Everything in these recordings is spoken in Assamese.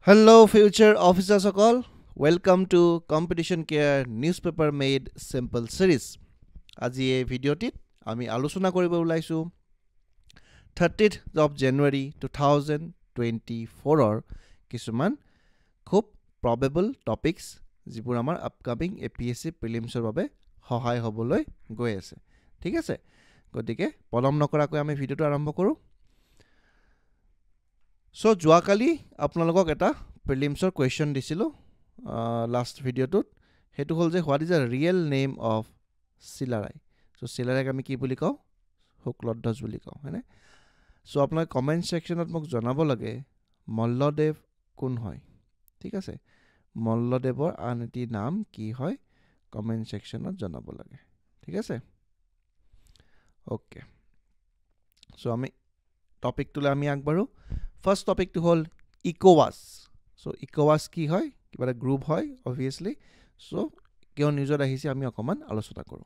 Hello, future officers all. Welcome to Competition Care Newspaper Made Simple Series. আজি এই ভিডিঅ'টিত আমি আলোচনা কৰিব ওলাইছোঁ 30th of January 2024 কিছুমান খুব probable topics যিবোৰ আমাৰ আপকামিং APSC প্ৰিলিমছৰ বাবে সহায় হ'বলৈ গৈ আছে ঠিক আছে গতিকে পলম নকৰাকৈ আমি ভিডিঅ'টো আৰম্ভ কৰোঁ সো যোৱাকালি আপোনালোকক এটা প্ৰিলিমছৰ কোৱেশ্চন দিছিলোঁ লাষ্ট ভিডিঅ'টোত হেতু হ'ল যে what is a real name of Chilarai so চিলাৰায়ক আমি কি বুলি কওঁ শুক্লধ্বজ বুলি কওঁ হয়নে সো আপোনালোকে কমেণ্ট ছেকশ্যনত মোক জনাব লাগে মল্লদেৱ কোন হয় ঠিক আছে মল্লদেৱৰ আন এটি নাম কি হয় কমেণ্ট ছেকশ্যনত জনাব লাগে ঠিক আছে ওকে সো আমি টপিকটোলৈ আমি আগবাঢ়ো ফাৰ্ষ্ট টপিকটো হ'ল ইকোৱাছ সো ইকোৱাছ কি হয় কিবা এটা গ্ৰুপ হয় অবভিয়াছলি সো কিয় নিউজত আহিছে আমি অকণমান আলোচনা কৰোঁ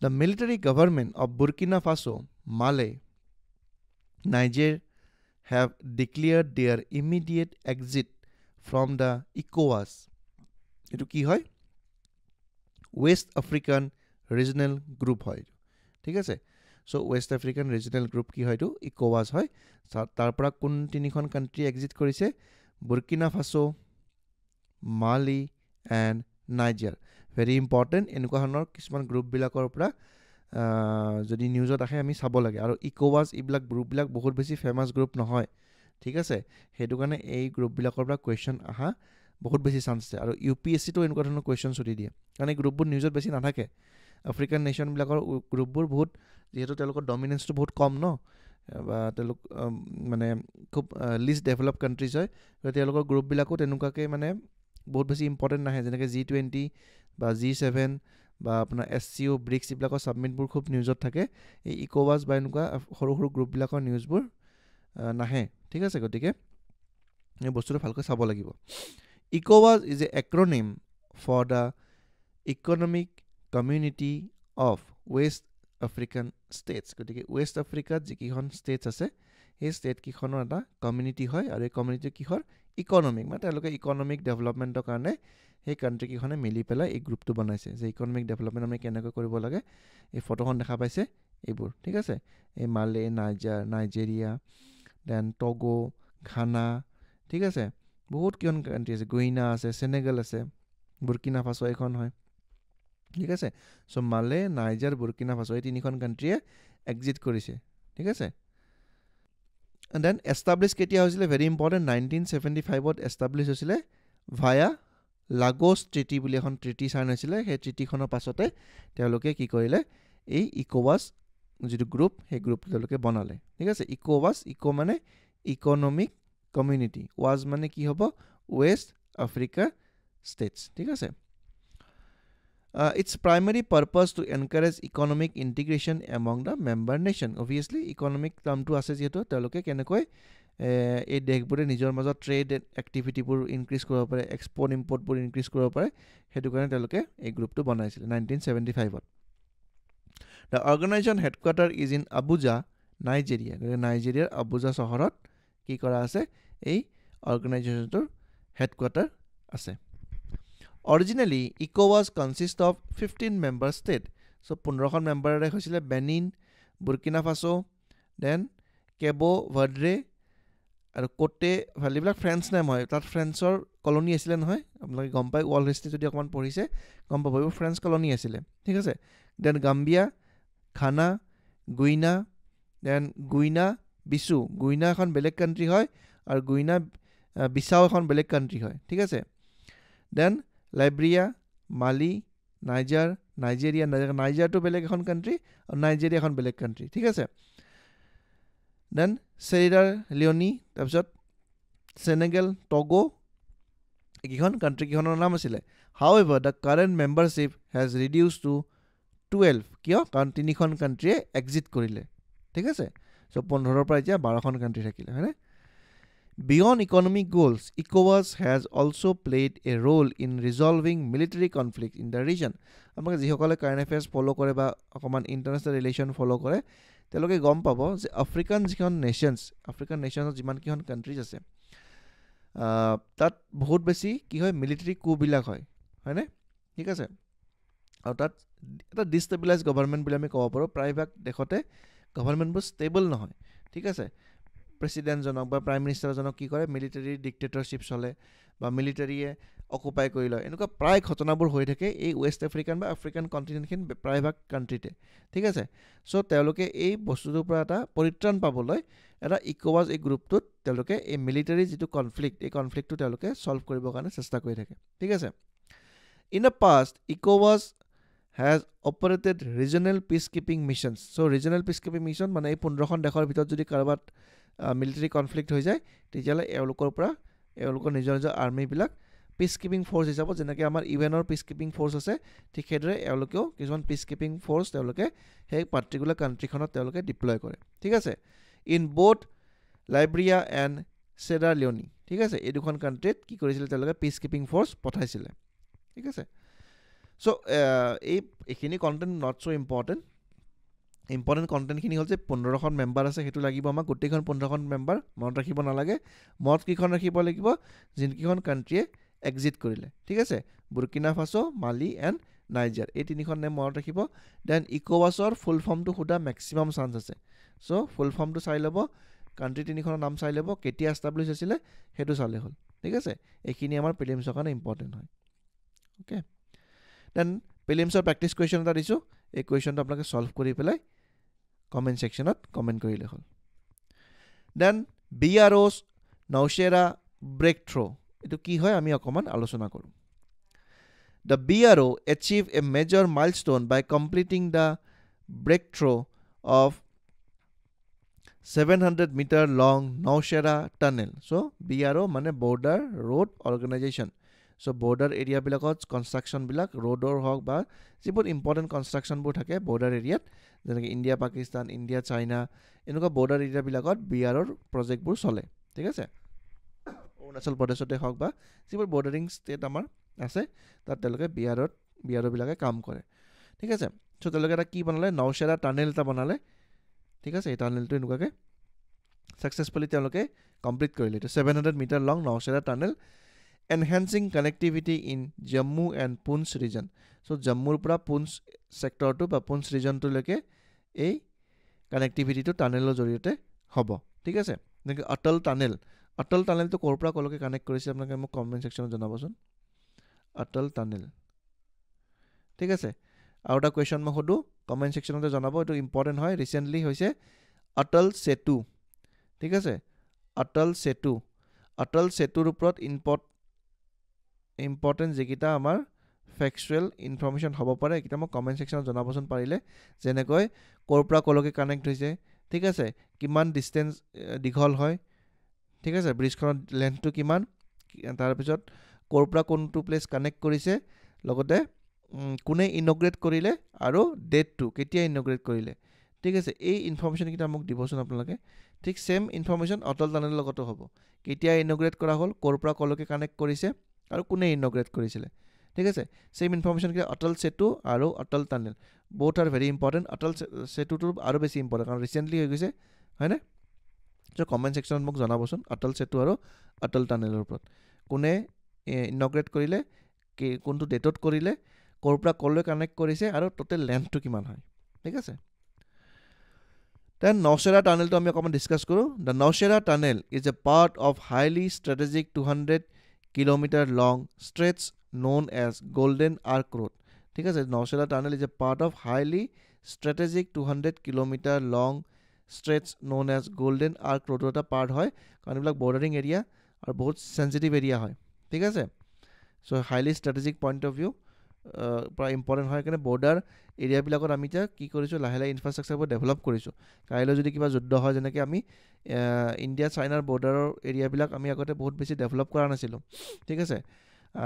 The military government of Burkina Faso, Mali, Niger have declared their immediate exit from the ECOWAS. এটো কি হয় West African Regional Group হয় ঠিক আছে so West African Regional Group কি হয়তো ECOWAS হয় তাৰ পৰা কোন তিনিখন কান্ট্ৰি এক্সিট কৰিছে বুৰ্কিনা ফাছো মালি এণ্ড নাইজাৰ ভেৰি ইম্পৰ্টেণ্ট এনেকুৱা ধৰণৰ কিছুমান গ্ৰুপবিলাকৰ পৰা যদি নিউজত আহে আমি চাব লাগে আৰু ইকোৱাছ এইবিলাক গ্ৰুপবিলাক বহুত বেছি ফেমাছ গ্ৰুপ নহয় ঠিক আছে সেইটো কাৰণে এই গ্ৰুপবিলাকৰ পৰা কুৱেশ্যন আহা বহুত বেছি চান্স আছে আৰু UPSCটো এনেকুৱা ধৰণৰ কুৱেশ্যন ছুটি দিয়ে কাৰণ এই গ্ৰুপবোৰ নিউজত বেছি নাথাকে আফ্ৰিকান নেশ্যনবিলাকৰ গ্ৰুপবোৰ বহুত যিহেতু তেওঁলোকৰ ডমিনেঞ্চটো বহুত কম ন বা তেওঁলোক মানে খুব লিষ্ট ডেভেলপ কাণ্ট্ৰিজ হয় তেওঁলোকৰ গ্ৰুপবিলাকো তেনেকুৱাকৈ মানে বহুত বেছি ইম্পৰ্টেণ্ট নাহে যেনেকৈ G20 বা G7 বা আপোনাৰ SCO ব্ৰিক্স এইবিলাকৰ ছাবমিটবোৰ খুব নিউজত থাকে এই ইকোৱাছ বা এনেকুৱা সৰু সৰু গ্ৰুপবিলাকৰ নিউজবোৰ নাহে ঠিক আছে গতিকে এই বস্তুটো ভালকৈ চাব লাগিব ইকোৱাছ is a acronym for the economic community of west African states গতিকে ৱেষ্ট আফ্ৰিকাত যিকেইখন ষ্টেটছ আছে সেই ষ্টেটকেইখনৰ এটা কমিউনিটি হয় আৰু এই কমিউনিটি কিহৰ ইকনমিক মানে তেওঁলোকে ইকনমিক ডেভেলপমেণ্টৰ কাৰণে সেই কাণ্ট্ৰিকেইখনে মিলি পেলাই এই গ্ৰুপটো বনাইছে যে ইকনমিক ডেভেলপমেণ্ট আমি কেনেকৈ কৰিব লাগে এই ফটোখন দেখা পাইছে এইবোৰ ঠিক আছে এই মালে নাইজেৰিয়া দেন টগো ঘানা ঠিক আছে বহুত কিমান কাণ্ট্ৰি আছে গুইনা আছে চেনেগল আছে বুৰ্কিনা ফাছো এখন হয় ঠিক আছে সো মালে নাইজাৰ বুৰ্কিনা ফাছো এই তিনিখন কাণ্ট্ৰিয়ে এক্সিট কৰিছে ঠিক আছে দেন এষ্টাব্লিছ কেতিয়া হৈছিলে ভেৰি ইম্পৰ্টেণ্ট 1975ত এষ্টাব্লিছ হৈছিলে ভায়া লাগোছ ট্ৰিটি বুলি এখন ট্ৰিটি চাইন হৈছিলে সেই ট্ৰিটিখনৰ পাছতে তেওঁলোকে কি কৰিলে এই ইকোৱাছ যিটো গ্ৰুপ সেই গ্ৰুপটো তেওঁলোকে বনালে ঠিক আছে ইকোৱাছ ইকো মানে ইকনমিক কমিউনিটি ৱাজ মানে কি হ'ব ৱেষ্ট আফ্ৰিকা ষ্টেটছ ঠিক আছে its primary purpose to encourage economic integration among the member nation obviously economic termটো আছে যেহেতু তেওঁলোকে কেনেকৈ এই দেশবোৰে নিজৰ মাজত ট্ৰেড এক্টিভিটিবোৰ ইনক্ৰিজ কৰিব পাৰে এক্সপৰ্ট ইম্পৰ্টবোৰ ইনক্ৰিজ কৰিব পাৰে সেইটো কাৰণে তেওঁলোকে এই গ্ৰুপটো বনাইছিলে 1975ত The organization headquarter is in Abuja, Nigeria. নাইজেৰিয়াৰ আবুজা চহৰত কি কৰা আছে এই অৰ্গেনাইজেশ্যনটোৰ হেডকোৱাৰ্টাৰ আছে Originally, ECOWAS consists of 15 member states. So, 15খন মেম্বাৰেৰে হৈছিলে Benin Burkina Faso then Cabo Verde আৰু কোটে ভালিবিলাক ফ্ৰেঞ্চ নেম হয় তাত ফ্ৰেঞ্চৰ কলনি আছিলে নহয় আপোনালোকে গম পায় ৱৰ্ল্ড হিষ্ট্ৰী যদি অকণমান পঢ়িছে গম পাব এইবোৰ ফ্ৰেঞ্চ কলনি আছিলে ঠিক আছে then Gambia Ghana Guinea then Guinea Bissau Guinea এখন বেলেগ কাণ্ট্ৰি হয় আৰু গুইনা বিচাও এখন বেলেগ কাণ্ট্ৰি হয় ঠিক আছে দেন লাইব্ৰিয়া মালি নাইজাৰটো বেলেগ এখন কাণ্ট্ৰি আৰু নাইজেৰিয়া এখন বেলেগ কাণ্ট্ৰি ঠিক আছে দেন চেৰিডাৰ লিঅনি তাৰপিছত চেনেগেল টগো এইকেইখন কাণ্ট্ৰিকেইখনৰ নাম আছিলে however the current membership has reduce to 12 কিয় কাৰণ তিনিখন কাণ্ট্ৰিয়ে এক্সিট কৰিলে ঠিক আছে চ' 15ৰ পৰা এতিয়া 12খন কাণ্ট্ৰি থাকিলে হয়নে Beyond economic goals, ECOWAS has also played a role in resolving military conflict in the region. আপোনালোকে যিসকলে কাৰেণ্ট এফেয়াৰ্ছ ফ'ল' কৰে বা অকণমান ইণ্টাৰনেশ্যনেল ৰিলেশ্যন ফ'ল' কৰে তেওঁলোকে গম পাব যে আফ্ৰিকান নেশ্যনত যিমানকেইখন কাণ্ট্ৰিজ আছে তাত বহুত বেছি কি হয় মিলিটাৰী কুবিলাক হয়নে ঠিক আছে আৰু তাত এটা ডিষ্টেবিলাইজ গভৰ্ণমেণ্ট বুলি আমি ক'ব পাৰোঁ প্ৰায়ভাগ দেশতে গভৰ্ণমেণ্টবোৰ ষ্টেবল নহয় ঠিক আছে প্ৰেছিডেণ্টজনক বা প্ৰাইম মিনিষ্টাৰজনক কি কৰে মিলিটাৰী ডিক্টেটৰশ্বিপ চলে বা মিলিটাৰীয়ে অকুপাই কৰি লয় এনেকুৱা প্ৰায় ঘটনাবোৰ হৈ থাকে এই ৱেষ্ট আফ্ৰিকান বা আফ্ৰিকান কণ্টিনেণ্টখিনি প্ৰায়ভাগ কাণ্ট্ৰিতে ঠিক আছে চ' তেওঁলোকে এই বস্তুটোৰ পৰা এটা পৰিত্ৰাণ পাবলৈ এটা ইকোৱাছ এই গ্ৰুপটোত তেওঁলোকে এই মিলিটাৰী যিটো কনফ্লিক্ট এই কনফ্লিক্টটো তেওঁলোকে ছল্ভ কৰিবৰ কাৰণে চেষ্টা কৰি থাকে ঠিক আছে ইন দ্য পাষ্ট ইকোৱাছ has operated regional peacekeeping missions. So regional peacekeeping mission মানে এই 15খন দেশৰ ভিতৰত যদি কাৰোবাত মিলিটাৰী কনফ্লিক্ট হৈ যায় তেতিয়াহ'লে এওঁলোকৰ পৰা এওঁলোকৰ নিজৰ নিজৰ আৰ্মিবিলাক পিচকিপিং ফ'ৰ্চ হিচাপত যেনেকৈ আমাৰ ইউএনৰ পিচকিপিং ফ'ৰ্চ আছে ঠিক সেইদৰে এওঁলোকেও কিছুমান পিচকিপিং ফ'ৰ্চ তেওঁলোকে সেই পাৰ্টিকুলাৰ কাণ্ট্ৰিখনত তেওঁলোকে ডিপ্লয় কৰে ঠিক আছে ইন বোথ লাইব্ৰিয়া এণ্ড চেৰা লিঅ'নি ঠিক আছে এই দুখন কাণ্ট্ৰিত কি কৰিছিলে তেওঁলোকে পিচকিপিং ফ'ৰ্চ পঠাইছিলে ঠিক আছে চ' এইখিনি কণ্টেণ্ট নট চ' ইম্পৰ্টেণ্ট কণ্টেণ্টখিনি হ'ল যে 15খন মেম্বাৰ আছে সেইটো লাগিব আমাক গোটেইখন 15খন মেম্বাৰ মনত ৰাখিব নালাগে মনত কেইখন ৰাখিব লাগিব যিকেইখন কাণ্ট্ৰিয়ে এক্সিট কৰিলে ঠিক আছে বুৰ্কিনা ফাছো মালি এণ্ড নাইজাৰ এই তিনিখন নেম মনত ৰাখিব দেন ইকোৱাছৰ ফুল ফৰ্মটো সোধা মেক্সিমাম চান্স আছে চ' ফুল ফৰ্মটো চাই ল'ব কাণ্ট্ৰি তিনিখনৰ নাম চাই ল'ব কেতিয়া এষ্টাব্লিছ হৈছিলে সেইটো চালে হ'ল ঠিক আছে এইখিনি আমাৰ প্ৰিলিমছৰ কাৰণে ইম্পৰ্টেণ্ট হয় অ'কে দেন প্ৰিলিমছৰ প্ৰেক্টিছ কুৱেশ্যন এটা দিছোঁ এই কুৱেশ্যনটো আপোনালোকে ছল্ভ কৰি পেলাই কমেণ্ট ছেকশ্যনত কমেণ্ট কৰিলে হ'ল then BRO's Nowshera brake throw' এইটো কি হয় আমি অকণমান আলোচনা কৰোঁ The BRO achieved a major milestone by completing the breakthrough of 700-meter long Nowshera tunnel. So BRO মানে Border Road Organization. So border area বিলাকত কনষ্ট্ৰাকশ্যন বিলাক ৰোডৰ হওক বা যিবোৰ ইম্পৰ্টেণ্ট কনষ্ট্ৰাকশ্যনবোৰ থাকে বৰ্ডাৰ এৰিয়াত যেনেকৈ ইণ্ডিয়া পাকিস্তান ইণ্ডিয়া চাইনা এনেকুৱা বৰ্ডাৰ এৰিয়াবিলাকত BROৰ প্ৰজেক্টবোৰ চলে ঠিক আছে অৰুণাচল প্ৰদেশতে হওক বা যিবোৰ বৰ্ডাৰিং ষ্টেট আমাৰ আছে তাত তেওঁলোকে BROবিলাকে কাম কৰে ঠিক আছে চ' তেওঁলোকে এটা কি বনালে নৌচেৰা টানেল এটা বনালে ঠিক আছে এই টানেলটো এনেকুৱাকৈ ছাকচেছফুলি তেওঁলোকে কমপ্লিট কৰিলে এইটো 700-meter long Nowshera tunnel enhancing connectivity in Jammu and Poonch region so' জম্মুৰ পৰা পুঞ্চ ছেক্টৰটো বা পুঞ্চ ৰিজনটোলৈকে এই কানেক্টিভিটিটো টানেলৰ জৰিয়তে হ'ব ঠিক আছে যেনেকৈ অটল টানেলটো ক'ৰ পৰা ক'লৈকে কানেক্ট কৰিছে আপোনালোকে মোক কমেণ্ট ছেকশ্যনত জনাবচোন অটল টানেল ঠিক আছে আৰু এটা কুৱেশ্যন মই সোধোঁ কমেণ্ট ছেকশ্যনতে জনাব এইটো ইম্পৰ্টেণ্ট হয় ৰিচেণ্টলি হৈছে অটল সেতু ঠিক আছে অটল সেতুৰ ওপৰত ইম্পৰ্টেণ্ট যিকেইটা আমাৰ ফেক্সুৱেল ইনফৰ্মেশ্যন হ'ব পাৰে এইকেইটা মোক কমেণ্ট ছেকশ্যনত জনাবচোন পাৰিলে যেনেকৈ ক'ৰ পৰা ক'লৈকে কানেক্ট হৈছে ঠিক আছে কিমান ডিষ্টেঞ্চ দীঘল হয় ঠিক আছে ব্ৰিজখনৰ লেন্থটো কিমান তাৰপিছত ক'ৰ পৰা কোনটো প্লেচ কানেক্ট কৰিছে লগতে কোনে ইনগ্ৰেট কৰিলে আৰু ডেটটো কেতিয়া ইনগ্ৰেট কৰিলে ঠিক আছে এই ইনফৰ্মেশ্যনকেইটা মোক দিবচোন আপোনালোকে ঠিক ছেম ইনফৰ্মেশ্যন অটল টানেলৰ লগতো হ'ব কেতিয়া ইনগ্ৰেট কৰা হ'ল ক'ৰ পৰা ক'লৈকে কানেক্ট কৰিছে আৰু কোনে ইনগ্ৰেট কৰিছিলে ঠিক আছে ছেম ইনফৰ্মেশ্যনকেইটা অটল সেতু আৰু Atal tunnel both are very important Atal সেতুটো আৰু বেছি ইম্পৰ্টেণ্ট কাৰণ ৰিচেণ্টলি হৈ গৈছে হয়নে চ' কমেণ্ট ছেকশ্যনত মোক জনাবচোন অটল সেতু আৰু অটল টানেলৰ ওপৰত কোনে ইনগ্ৰেট কৰিলে কোনটো ডেটত কৰিলে ক'ৰ পৰা ক'লৈ কানেক্ট কৰিছে আৰু টোটেল লেন্থটো কিমান হয় ঠিক আছে দেন নৌচেৰা টানেলটো আমি অকণমান ডিছকাছ কৰোঁ the Nowshera tunnel is a part of highly strategic 200-kilometer long stretch known as Golden Arc Road ঠিক আছে Nowshera tunnel is a part of highly strategic 200-kilometer long stretch known as Golden Arc Road এটা পাৰ্ট হয় কাৰণ এইবিলাক বৰ্ডাৰিং এৰিয়া আৰু বহুত চেঞ্চিটিভ এৰিয়া হয় ঠিক আছে so' highly strategic point of view পৰা ইম্পৰ্টেণ্ট হয় কাৰণে বৰ্ডাৰ এৰিয়াবিলাকত আমি এতিয়া কি কৰিছোঁ লাহে লাহে ইনফ্ৰাষ্ট্ৰাকচাৰবোৰ ডেভেলপ কৰিছোঁ কাইলৈ যদি কিবা যুদ্ধ হয় যেনেকৈ আমি ইণ্ডিয়া চাইনাৰ বৰ্ডাৰৰ এৰিয়াবিলাক আমি আগতে বহুত বেছি ডেভেলপ কৰা নাছিলোঁ ঠিক আছে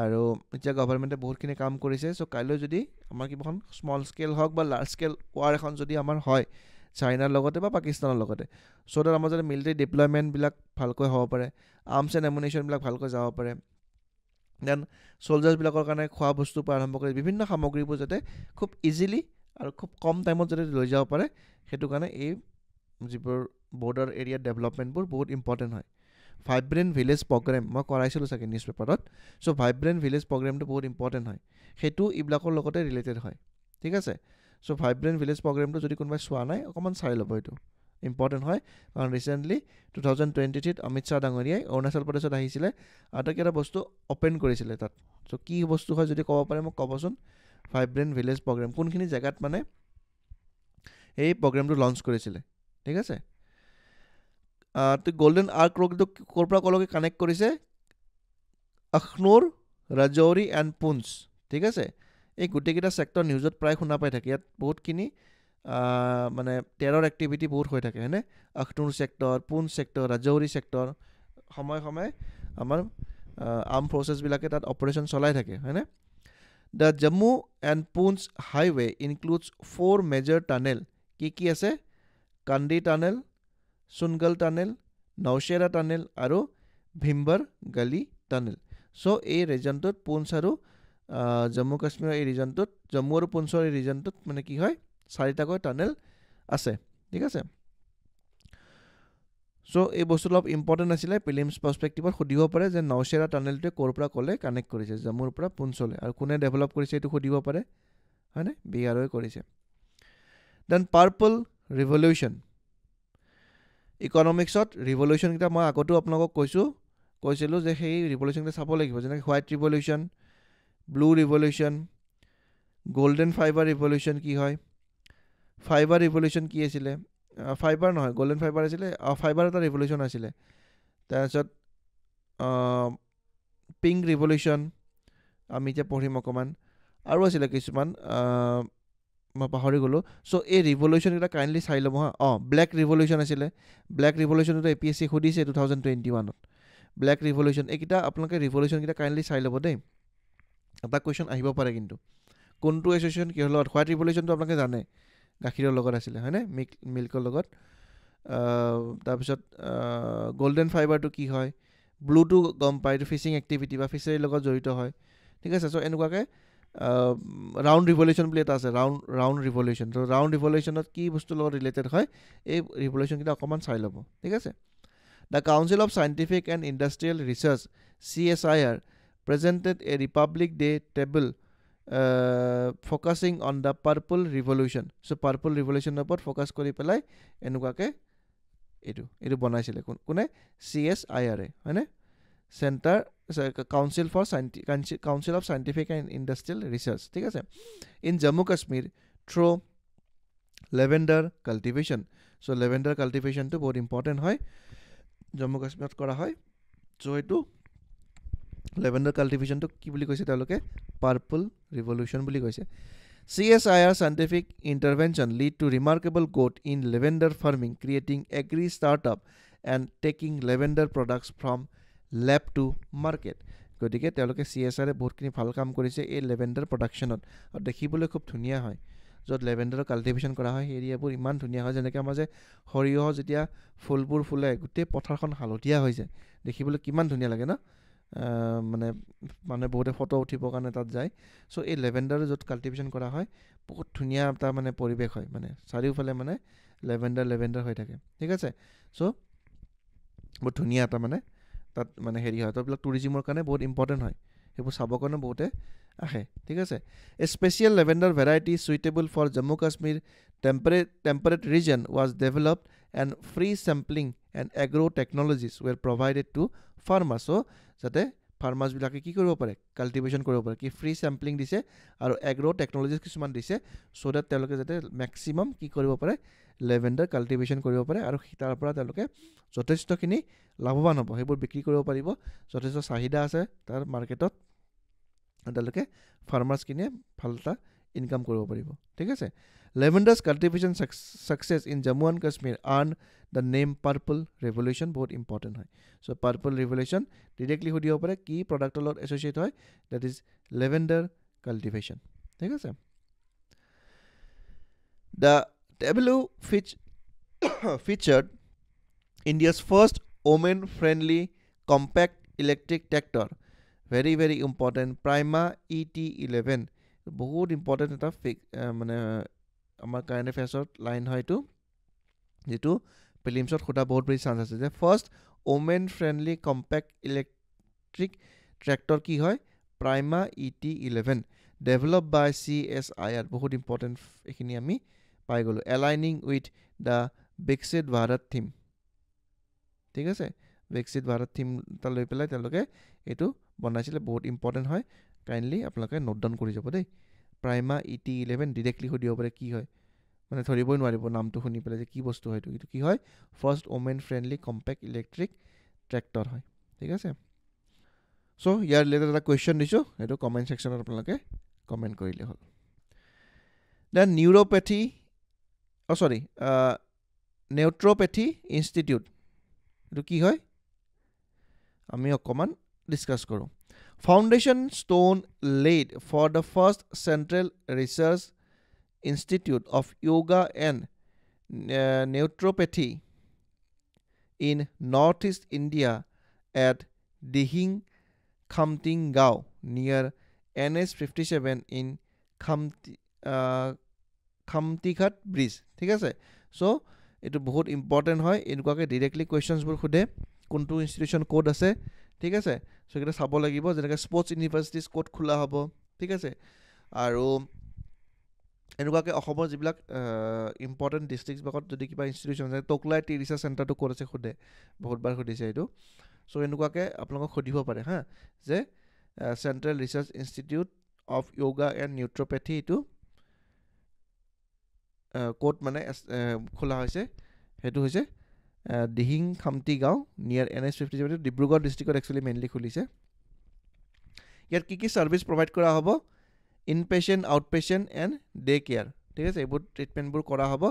আৰু এতিয়া গভৰ্ণমেণ্টে বহুতখিনি কাম কৰিছে চ' কাইলৈ যদি আমাৰ কিবাখন স্মল স্কেল হওক বা লাৰ্জ স্কেল ৱাৰ এখন যদি আমাৰ হয় চাইনাৰ লগতে বা পাকিস্তানৰ লগতে চ' ডেট আমাৰ যাতে মিলিটাৰী ডিপ্লয়মেণ্টবিলাক ভালকৈ হ'ব পাৰে আৰ্মছ এণ্ড এমুনেশ্যনবিলাক ভালকৈ যাব পাৰে দেন চলজাৰ্ছবিলাকৰ কাৰণে খোৱা বস্তুৰ পৰা আৰম্ভ কৰি বিভিন্ন সামগ্ৰীবোৰ যাতে খুব ইজিলি আৰু খুব কম টাইমত যাতে লৈ যাব পাৰে সেইটো কাৰণে এই যিবোৰ বৰ্ডাৰ এৰিয়া ডেভেলপমেণ্টবোৰ বহুত ইম্পৰ্টেণ্ট হয় ভাইব্ৰেণ্ট ভিলেজ প্ৰগ্ৰেম মই কৰাইছিলোঁ চাগে নিউজ পেপাৰত চ' ভাইব্ৰেণ্ট ভিলেজ প্ৰগ্ৰেমটো বহুত ইম্পৰ্টেণ্ট হয় সেইটো এইবিলাকৰ লগতে ৰিলেটেড হয় ঠিক আছে চ' ভাইব্ৰেণ্ট ভিলেজ প্ৰগ্ৰেমটো যদি কোনোবাই চোৱা নাই অকণমান চাই ল'ব এইটো ইম্পৰ্টেণ্ট হয় কাৰণ ৰিচেণ্টলি 2023 অমিত শ্বাহ ডাঙৰীয়াই অৰুণাচল প্ৰদেশত আহিছিলে আৰু এটা বস্তু অপেন কৰিছিলে তাত চ' কি বস্তু হয় যদি ক'ব পাৰে মোক ক'বচোন ভাইব্ৰেণ্ট ভিলেজ প্ৰগ্ৰেম কোনখিনি জেগাত মানে এই প্ৰগ্ৰেমটো লঞ্চ কৰিছিলে ঠিক আছে তো গোল্ডেন আৰ্ক ৰোডটো ক'ৰ পৰা ক'লৈকে কানেক্ট কৰিছে আখনুৰ ৰাজৌৰি এণ্ড পুঞ্চ ঠিক আছে এই গোটেইকেইটা ছেক্টৰ নিউজত প্ৰায় শুনা পাই থাকে ইয়াত বহুতখিনি মানে টেৰৰ এক্টিভিটি বহুত হৈ থাকে হয়নে Akhnoor sector Poonch sector Rajouri sector সময়ে সময়ে আমাৰ আৰ্ম ফ'ৰ্চেছবিলাকে তাত অপাৰেশ্যন চলাই থাকে হয়নে the Jammu and Poonch highway includes 4 major tunnel কি আছে কান্দি টানেল সুনগল টানেল নৌশেৰা টানেল আৰু ভীমবৰ গলি টানেল চ' এই ৰিজনটোত পুঞ্চ আৰু জম্মু কাশ্মীৰৰ এই ৰিজনটোত জম্মু আৰু পুঞ্চৰ এই ৰিজনটোত মানে কি হয় 4টাকৈ টানেল আছে ঠিক আছে চ' এই বস্তু অলপ ইম্পৰ্টেণ্ট আছিলে প্ৰিলিমছ পাৰ্চপেক্টিভত সুধিব পাৰে যে নৌশেৰা টানেলটোৱে ক'ৰ পৰা ক'লে কানেক্ট কৰিছে জম্মুৰ পৰা পুঞ্চলৈ আৰু কোনে ডেভেলপ কৰিছে এইটো সুধিব পাৰে হয়নে বিহাৰই কৰিছে দেন পাৰ্পল ৰিভলিউশ্যন ইকনমিক্সত ৰিভলিউশ্যনকেইটা মই আগতেও আপোনালোকক কৈছিলোঁ যে সেই ৰিভলিউশ্যনকেইটা চাব লাগিব যেনেকৈ white revolution blue revolution golden fibre revolution কি হয় ফাইবাৰ ৰিভলিউশ্যন কি আছিলে ফাইবাৰ নহয় গোল্ডেন ফাইবাৰ আছিলে ফাইবাৰ এটা ৰিভলিউশ্যন আছিলে তাৰপিছত পিংক ৰিভলিউশ্যন আমি এতিয়া পঢ়িম অকণমান আৰু আছিলে কিছুমান মই পাহৰি গ'লোঁ চ' এই ৰিভলিউশ্যনকেইটা কাইণ্ডলি চাই ল'ব হা ব্লেক ৰিভলিউশ্যন আছিলে ব্লেক ৰিভলিউশ্যনটো APSC সুধিছে 2021ত ব্লেক ৰিভলিউশ্যন এইকেইটা আপোনালোকে ৰিভলিউশ্যনকেইটা কাইণ্ডলি চাই ল'ব দেই এটা কুৱেশ্যন আহিব পাৰে কিন্তু কোনটো এছ'চিয়েশ্যন কিহৰ লগত হোৱাইট ৰিভলিউশ্যনটো আপোনালোকে জানে গাখীৰৰ লগত আছিলে হয়নে মিল্কৰ লগত তাৰপিছত গল্ডেন ফাইবাৰটো কি হয় ব্লুটো গম পায় এইটো ফিচিং এক্টিভিটি বা ফিচাৰীৰ লগত জড়িত হয় ঠিক আছে চ' এনেকুৱাকৈ ৰাউণ্ড ৰিভলিউশ্যন বুলি এটা আছে ৰাউণ্ড ৰিভলিউশ্যন ত' ৰাউণ্ড ৰিভলিউশ্যনত কি বস্তুৰ লগত ৰিলেটেড হয় এই ৰিভলিউশ্যনকেইটা অকণমান চাই ল'ব ঠিক আছে the council of scientific and industrial research CSIR presented a Republic Day table focusing on the purple revolution so purple revolution ওপৰত ফ'কাছ কৰি পেলাই এনেকুৱাকৈ এইটো বনাইছিলে কোনে CSIR হয়নে centre council of scientific and industrial research ঠিক আছে in Jammu Kashmir through lavender cultivation so' lavender কাল্টিভেশ্যনটো বহুত ইম্পৰ্টেণ্ট হয় জম্মু কাশ্মীৰত কৰা হয় চ' এইটো লেভেণ্ডাৰ কাল্টিভেশ্যনটোক কি বুলি কৈছে তেওঁলোকে পাৰ্পল ৰিভলিউশ্যন বুলি কৈছে CSIR scientific intervention lead to remarkable growth in lavender farming creating agri startup and taking lavender products from lab to market গতিকে তেওঁলোকে CSIR বহুতখিনি ভাল কাম কৰিছে এই লেভেণ্ডাৰ প্ৰডাকশ্যনত আৰু দেখিবলৈ খুব ধুনীয়া হয় য'ত লেভেণ্ডাৰৰ কাল্টিভেশ্যন কৰা হয় সেই এৰিয়াবোৰ ইমান ধুনীয়া হয় যেনেকৈ আমাৰ যে সৰিয়হ যেতিয়া ফুলবোৰ ফুলে গোটেই পথাৰখন হালধীয়া হৈ যায় দেখিবলৈ কিমান ধুনীয়া লাগে ন মানে বহুতে ফটো উঠিবৰ কাৰণে তাত যায় চ' এই লেভেণ্ডাৰ য'ত কাল্টিভেশ্যন কৰা হয় বহুত ধুনীয়া এটা মানে পৰিৱেশ হয় মানে চাৰিওফালে মানে লেভেণ্ডাৰ হৈ থাকে ঠিক আছে চ' বহুত ধুনীয়া এটা মানে তাত মানে হেৰি হয় তো এইবিলাক টুৰিজিমৰ কাৰণে বহুত ইম্পৰ্টেণ্ট হয় সেইবোৰ চাবৰ কাৰণে বহুতে আহে ঠিক আছে a special lavender variety suitable for Jammu Kashmir temperate region was developed and free sampling and agro' technologies were provided to farmers so' যাতে ফাৰ্মাৰ্ছবিলাকে কি কৰিব পাৰে কাল্টিভেশ্যন কৰিব পাৰে কি ফ্ৰী চেম্পলিং দিছে আৰু এগ্ৰ' টেকন'লজিজ কিছুমান দিছে চ' ডেট তেওঁলোকে যাতে মেক্সিমাম কি কৰিব পাৰে লেভেণ্ডাৰ কাল্টিভেশ্যন কৰিব পাৰে আৰু তাৰ পৰা তেওঁলোকে যথেষ্টখিনি লাভৱান হ'ব সেইবোৰ বিক্ৰী কৰিব পাৰিব যথেষ্ট চাহিদা আছে তাৰ মাৰ্কেটত তেওঁলোকে ফাৰ্মাৰ্ছখিনিয়ে ভাল এটা ইনকাম কৰিব পাৰিব ঠিক আছে lavenders cultivation success in Jammu and Kashmir earned the name purple revolution বহুত ইম্পৰ্টেণ্ট হয় চ' পাৰ্পল ৰিভলিউশ্যন ডিৰেক্টলি সুধিব পাৰে কি প্ৰডাক্টৰ লগত এছ'চিয়েট হয় ডেট ইজ লেভেণ্ডাৰ কাল্টিভেশ্যন ঠিক আছে the টেবলো featured India's first women-friendly compact electric tractor very very important Prima ET11 বহুত ইম্পৰ্টেণ্ট এটা মানে আমাৰ কাৰেণ্ট এফেয়াৰ্ছত লাইন হয় এইটো যিটো প্ৰিলিমছত সোধা বহুত বেছি চান্স আছে যে first women friendly compact electric tractor কি হয় প্ৰাইমা ET11 ডেভেলপ বাই CSIR বহুত ইম্পৰ্টেণ্ট এইখিনি আমি পাই গ'লোঁ এলাইনিং উইথ দ্য বিকশিত ভাৰত থিম ঠিক আছে বিকশিত ভাৰত থিম এটা লৈ পেলাই তেওঁলোকে এইটো বনাইছিলে বহুত ইম্পৰ্টেণ্ট হয় কাইণ্ডলি আপোনালোকে নোট ডাউন কৰি যাব দেই প্ৰাইমা ET11 ডিৰেক্টলি সুধিব পাৰে কি হয় মানে ধৰিবই নোৱাৰিব নামটো শুনি পেলাই যে কি বস্তু হয় এইটো কি হয় first women friendly compact electric tractor হয় ঠিক আছে চ' ইয়াৰ ৰিলেটেড এটা কুৱেশ্যন দিছোঁ সেইটো কমেণ্ট ছেকশ্যনত আপোনালোকে কমেণ্ট কৰিলে হ'ল দেন নিউৰোপেথি নেউট্ৰ'পেথি ইনষ্টিটিউট এইটো কি হয় আমি অকণমান ডিছকাছ কৰোঁ foundation stone laid for the first central research institute of yoga and naturopathy in north east India at Dihing Khamtingaon near NH57 in খামটিঘাট bridge ঠিক আছে চ' এইটো বহুত ইম্পৰ্টেণ্ট হয় এনেকুৱাকৈ ডিৰেক্টলি কুৱেশ্যনছবোৰ সোধে কোনটো ইনষ্টিটিউশ্যন ক'ত আছে ঠিক আছে চ' এইকেইটা চাব লাগিব যেনেকৈ স্পৰ্টছ ইউনিভাৰ্চিটিজ ক'ত খোলা হ'ব ঠিক আছে আৰু এনেকুৱাকৈ অসমৰ যিবিলাক ইম্পৰ্টেণ্ট ডিষ্ট্ৰিক্টবিলাকত যদি কিবা ইনষ্টিটিউশ্যন আছে টকলাই টি ৰিচাৰ্চ চেণ্টাৰটো ক'ত আছে সোধে বহুতবাৰ সুধিছে এইটো চ' এনেকুৱাকৈ আপোনালোকক সুধিব পাৰে হা যে central research institute of yoga and naturopathy এইটো ক'ত মানে খোলা হৈছে সেইটো হৈছে দিহিং খামটিগাঁও নিয়াৰ NH57 ডিব্ৰুগড় ডিষ্ট্ৰিক্টত একচুৱেলি মেইনলি খুলিছে ইয়াত কি ছাৰ্ভিচ প্ৰভাইড কৰা হ'ব inpatient outpatient and day care ঠিক আছে এইবোৰ ট্ৰিটমেণ্টবোৰ কৰা হ'ব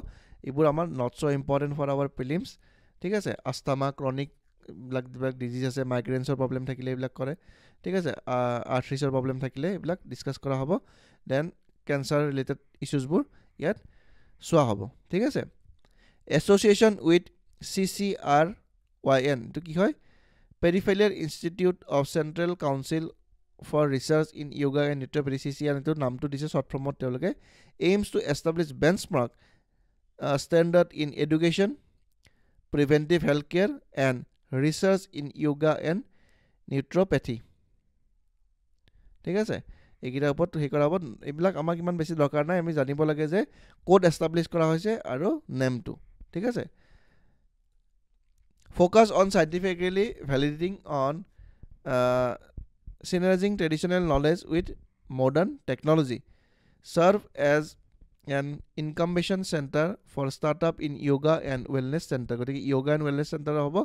এইবোৰ আমাৰ not so' important for our prelims ঠিক আছে আস্থামা ক্ৰনিক যিবিলাক ডিজিজ আছে মাইগ্ৰেইনছৰ প্ৰব্লেম থাকিলে এইবিলাক কৰে ঠিক আছে আৰ্থ্ৰিছৰ প্ৰব্লেম থাকিলে এইবিলাক ডিছকাছ কৰা হ'ব দেন কেঞ্চাৰ ৰিলেটেড ইছ্যুজবোৰ ইয়াত চোৱা হ'ব ঠিক আছে এছ'চিয়েশ্যন উইথ CCRYN এইটো কি হয় peripheral institute of central council for research in yoga and naturopathy CCR এইটো নামটো দিছে শ্বৰ্ট ফৰ্মত তেওঁলোকে aims to establish benchmark standard in education preventive health care and research in yoga and naturopathy ঠিক আছে এইকেইটাৰ ওপৰত সেই কৰা হ'ব এইবিলাক আমাক ইমান বেছি দৰকাৰ নাই আমি জানিব লাগে যে ক'ত এষ্টাব্লিছ কৰা হৈছে আৰু নেমটো ঠিক আছে focus on scientifically validating on synergizing traditional knowledge with modern technology serve as an incubation center for startup in yoga and wellness center গতিকে yoga and wellness center হ'ব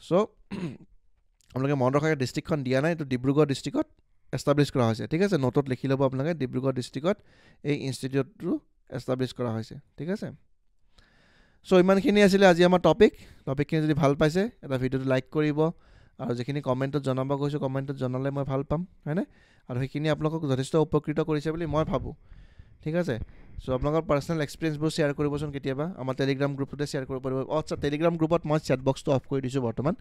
চ' আপোনালোকে মনত ৰখাকৈ ডিষ্ট্ৰিক্টখন দিয়া নাই এইটো ডিব্ৰুগড় ডিষ্ট্ৰিক্টত এষ্টাব্লিছ কৰা হৈছে ঠিক আছে নোটত লিখি ল'ব আপোনালোকে ডিব্ৰুগড় ডিষ্ট্ৰিক্টত এই ইনষ্টিটিউটটো এষ্টাব্লিছ কৰা হৈছে ঠিক আছে চ' ইমানখিনি আছিলে আজি আমাৰ টপিকখিনি যদি ভাল পাইছে এটা ভিডিঅ'টো লাইক কৰিব আৰু যিখিনি কমেণ্টত জনাব কৈছোঁ কমেণ্টত জনালে মই ভাল পাম হয়নে আৰু সেইখিনি আপোনালোকক যথেষ্ট উপকৃত কৰিছে বুলি মই ভাবোঁ ঠিক আছে চ' আপোনালোকৰ পাৰ্চনেল এক্সপিৰিয়েঞ্চবোৰ শ্বেয়াৰ কৰিবচোন কেতিয়াবা আমাৰ টেলিগ্ৰাম গ্ৰুপটোতে শ্বেয়াৰ কৰিব পাৰিব আচ্ছা টেলিগ্ৰাম গ্ৰুপত মই চেট বক্সটো অফ কৰি দিছোঁ বৰ্তমান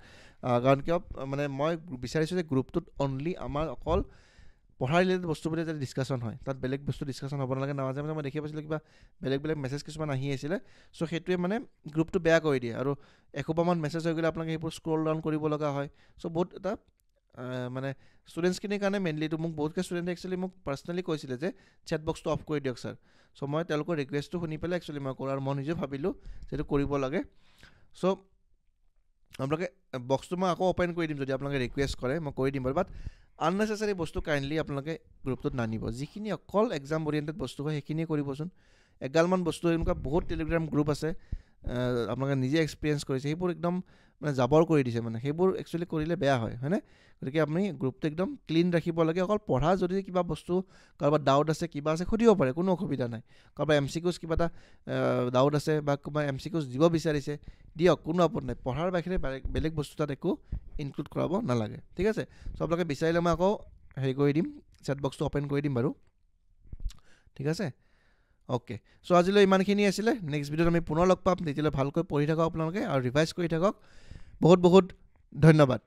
কাৰণ কিয় মানে মই বিচাৰিছোঁ যে গ্ৰুপটোত অনলি আমাৰ অকল পঢ়াৰ ৰিলেটেড বস্তুবোৰ যাতে ডিছকাশ্যন হয় তাত বেলেগ বস্তু ডিছকাশ্যন হ'ব নালাগে মাজে মাজে মই দেখি পাইছিলোঁ কিবা বেলেগ মেছেজ কিছুমান আহি আছিলে চ' সেইটোৱে মানে গ্ৰুপটো বেয়া কৰি দিয়ে আৰু এসোপামান মেছেজ হৈ গ'লে আপোনালোকে সেইবোৰ স্ক্ৰল ডাউন কৰিব লগা হয় চ' বহুত এটা মানে ষ্টুডেণ্টছখিনিৰ কাৰণে মেইনলি এইটো মোক বহুতকৈ ষ্টুডেণ্টে একচুৱেলি মোক পাৰ্চনেলি কৈছিলে যে চেট বক্সটো অফ কৰি দিয়ক ছাৰ চ' মই তেওঁলোকৰ ৰিকুৱেষ্টটো শুনি পেলাই একচুৱেলি মই কৰোঁ আৰু মই নিজে ভাবিলোঁ যে এইটো কৰিব লাগে চ' আপোনালোকে বক্সটো মই আকৌ অ'পেন কৰি দিম যদি আপোনালোকে ৰিকুৱেষ্ট কৰে মই কৰি দিম বাৰু বাট আননেচেচাৰী বস্তু কাইণ্ডলি আপোনালোকে গ্ৰুপটোত নানিব যিখিনি অকল এক্সাম অৰিয়েণ্টেড বস্তু হয় সেইখিনিয়ে কৰিবচোন এগালমান বস্তু এনেকুৱা বহুত টেলিগ্ৰাম গ্ৰুপ আছে আপোনালোকে নিজে এক্সপিৰিয়েঞ্চ কৰিছে সেইবোৰ একদম মানে জাবৰ কৰি দিছে মানে সেইবোৰ একচুৱেলি কৰিলে বেয়া হয়নে গতিকে আপুনি গ্ৰুপটো একদম ক্লিন ৰাখিব লাগে অকল পঢ়া যদি কিবা বস্তু কাৰোবাৰ ডাউট আছে কিবা আছে সুধিব পাৰে কোনো অসুবিধা নাই কাৰোবাৰ MCQs কিবা এটা ডাউট আছে বা কোনোবা MCQs দিব বিচাৰিছে দিয়ক কোনো আপত্তি নাই পঢ়াৰ বাহিৰে বেলেগ বস্তু তাত একো ইনক্লুড কৰাব নালাগে ঠিক আছে চ' আপোনালোকে বিচাৰিলে মই আকৌ হেৰি কৰি দিম চেট বক্সটো অ'পেন কৰি দিম বাৰু ঠিক আছে অ'কে চ' আজিলৈ ইমানখিনি আছিলে নেক্সট ভিডিঅ'ত আমি পুনৰ লগ পাম তেতিয়ালৈ ভালকৈ পঢ়ি থাকক আপোনালোকে আৰু ৰিভাইজ কৰি থাকক বহুত বহুত ধন্যবাদ